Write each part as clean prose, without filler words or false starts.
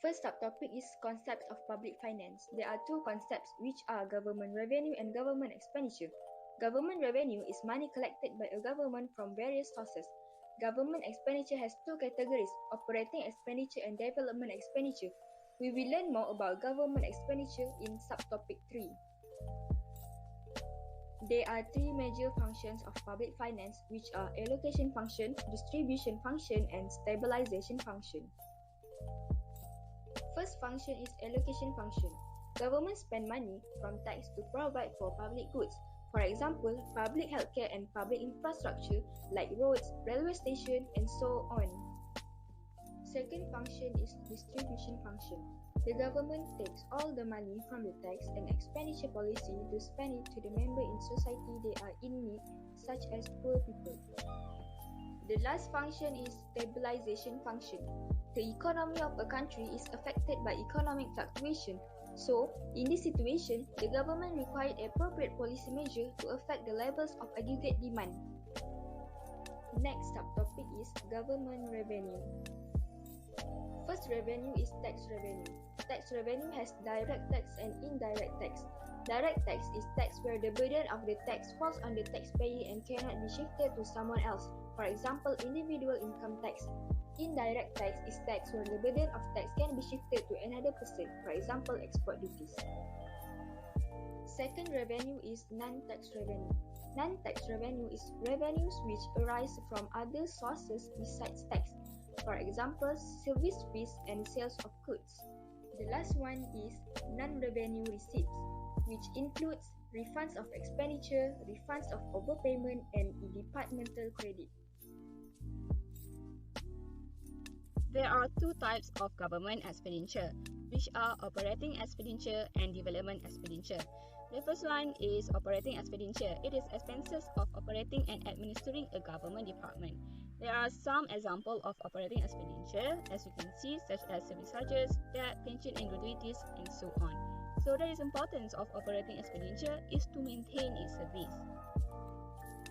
First subtopic is concepts of public finance. There are two concepts which are government revenue and government expenditure. Government revenue is money collected by a government from various sources. Government expenditure has two categories, operating expenditure and development expenditure. We will learn more about government expenditure in subtopic 3. There are three major functions of public finance, which are allocation function, distribution function, and stabilization function. First function is allocation function. Government spend money from tax to provide for public goods. For example, public healthcare and public infrastructure like roads, railway station, and so on. Second function is distribution function. The government takes all the money from the tax and expenditure policy to spend it to the member in society they are in need, such as poor people. The last function is stabilization function. The economy of a country is affected by economic fluctuation. So, in this situation, the government required appropriate policy measure to affect the levels of aggregate demand. Next subtopic is government revenue. First revenue is tax revenue. Tax revenue has direct tax and indirect tax. Direct tax is tax where the burden of the tax falls on the taxpayer and cannot be shifted to someone else. For example, individual income tax. Indirect tax is tax where the burden of tax can be shifted to another person, for example, export duties. Second revenue is non-tax revenue. Non-tax revenue is revenues which arise from other sources besides tax, for example, service fees and sales of goods. The last one is non-revenue receipts, which includes refunds of expenditure, refunds of overpayment, and departmental credit. There are two types of government expenditure, which are operating expenditure and development expenditure. The first one is operating expenditure. It is expenses of operating and administering a government department. There are some examples of operating expenditure, as you can see, such as service charges, debt, pension and gratuities, and so on. So the importance of operating expenditure is to maintain its service.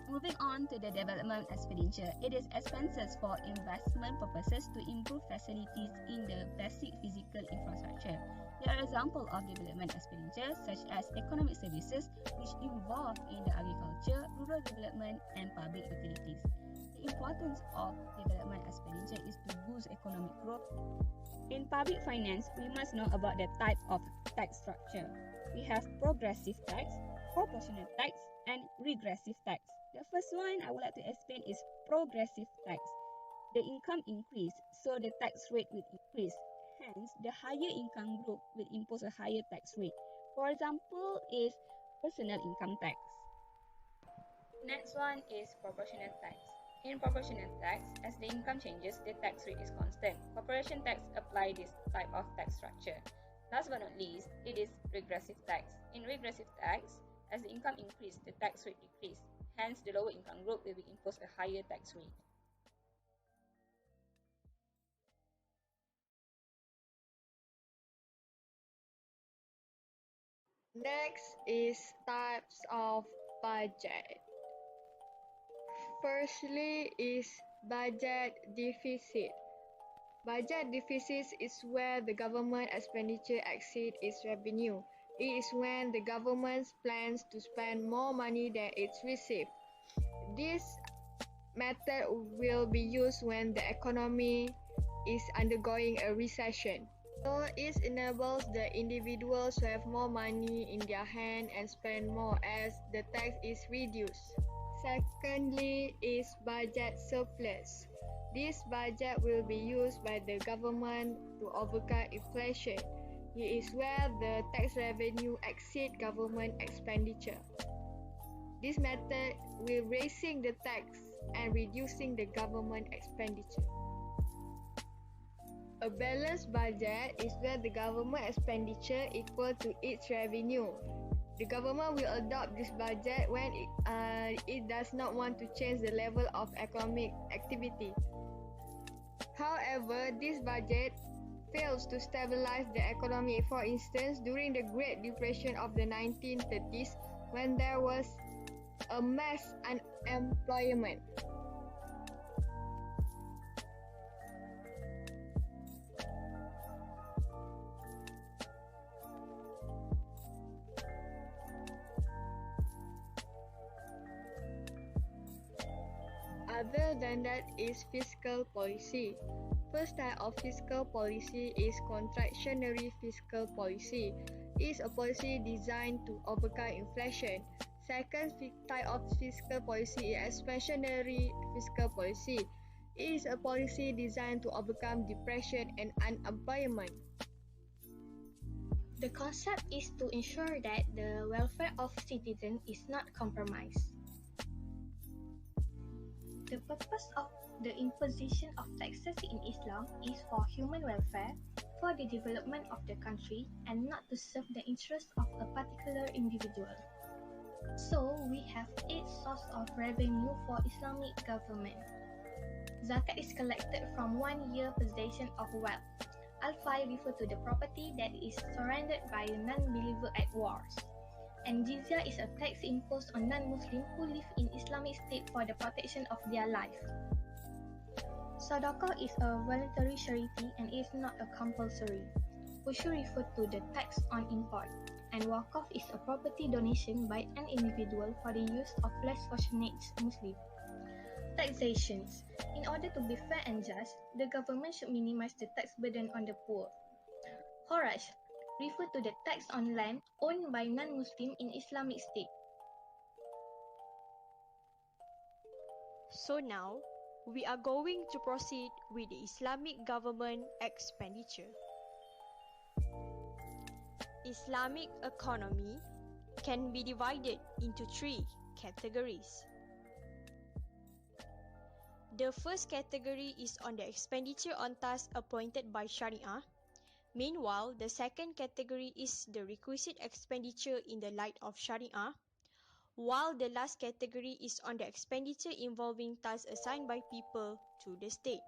Moving on to the development expenditure, it is expenses for investment purposes to improve facilities in the basic physical infrastructure. There are examples of development expenditure such as economic services, which involve in the agriculture, rural development, and public utilities. The importance of development expenditure is to boost economic growth. In public finance, we must know about the type of tax structure. We have progressive tax, proportional tax, and regressive tax. The first one I would like to explain is progressive tax. The income increase, so the tax rate will increase. Hence, the higher income group will impose a higher tax rate. For example, is personal income tax. Next one is proportional tax. In proportional tax, as the income changes, the tax rate is constant. Corporation tax apply this type of tax structure. Last but not least, it is regressive tax. In regressive tax, as the income increase, the tax rate decrease. Hence, the lower income group will be imposed a higher tax rate. Next is types of budget. Firstly is budget deficit. Budget deficit is where the government expenditure exceeds its revenue. It is when the government plans to spend more money than it receives. This method will be used when the economy is undergoing a recession. So it enables the individuals to have more money in their hand and spend more as the tax is reduced. Secondly is budget surplus. This budget will be used by the government to overcome inflation. It is where the tax revenue exceeds government expenditure. This method will raising the tax and reducing the government expenditure. A balanced budget is where the government expenditure equal to its revenue. The government will adopt this budget when it does not want to change the level of economic activity. However, this budget fails to stabilize the economy. For instance, during the Great Depression of the 1930s, when there was a mass unemployment. Other than that is fiscal policy. First type of fiscal policy is contractionary fiscal policy. It is a policy designed to overcome inflation. Second type of fiscal policy is expansionary fiscal policy. It is a policy designed to overcome depression and unemployment. The concept is to ensure that the welfare of citizens is not compromised. The purpose of the imposition of taxes in Islam is for human welfare, for the development of the country, and not to serve the interests of a particular individual. So, we have 8 sources of revenue for Islamic government. Zakat is collected from 1 year possession of wealth. Al-Fai refers to the property that is surrendered by a non-believer at wars. And Jizya is a tax imposed on non-Muslims who live in Islamic state for the protection of their life. Sadaqah is a voluntary charity and is not a compulsory. Ushur refers to the tax on import. And Waqaf is a property donation by an individual for the use of less fortunate Muslims. Taxations. In order to be fair and just, the government should minimize the tax burden on the poor. Kharaj refer to the tax on land owned by non-Muslim in Islamic state. So now, we are going to proceed with the Islamic government expenditure. Islamic economy can be divided into 3 categories. The first category is on the expenditure on tasks appointed by Sharia. Meanwhile, the second category is the requisite expenditure in the light of Sharia, while the last category is on the expenditure involving tasks assigned by people to the state.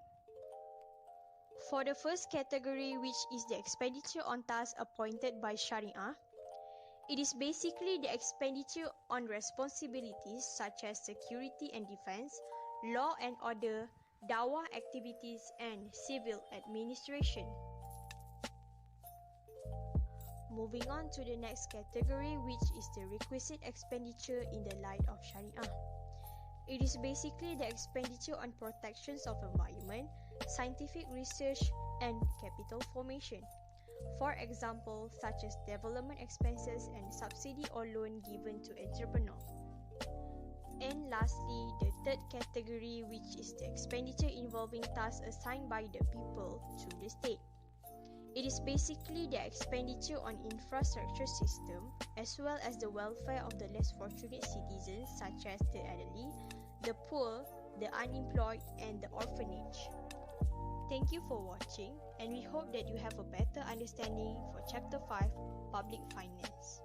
For the first category, which is the expenditure on tasks appointed by Sharia, it is basically the expenditure on responsibilities such as security and defense, law and order, dawah activities, and civil administration. Moving on to the next category, which is the requisite expenditure in the light of Sharia. It is basically the expenditure on protections of environment, scientific research, and capital formation. For example, such as development expenses and subsidy or loan given to entrepreneurs. And lastly, the third category, which is the expenditure involving tasks assigned by the people to the state. It is basically the expenditure on infrastructure system as well as the welfare of the less fortunate citizens such as the elderly, the poor, the unemployed, and the orphanage. Thank you for watching, and we hope that you have a better understanding for Chapter 5, Public Finance.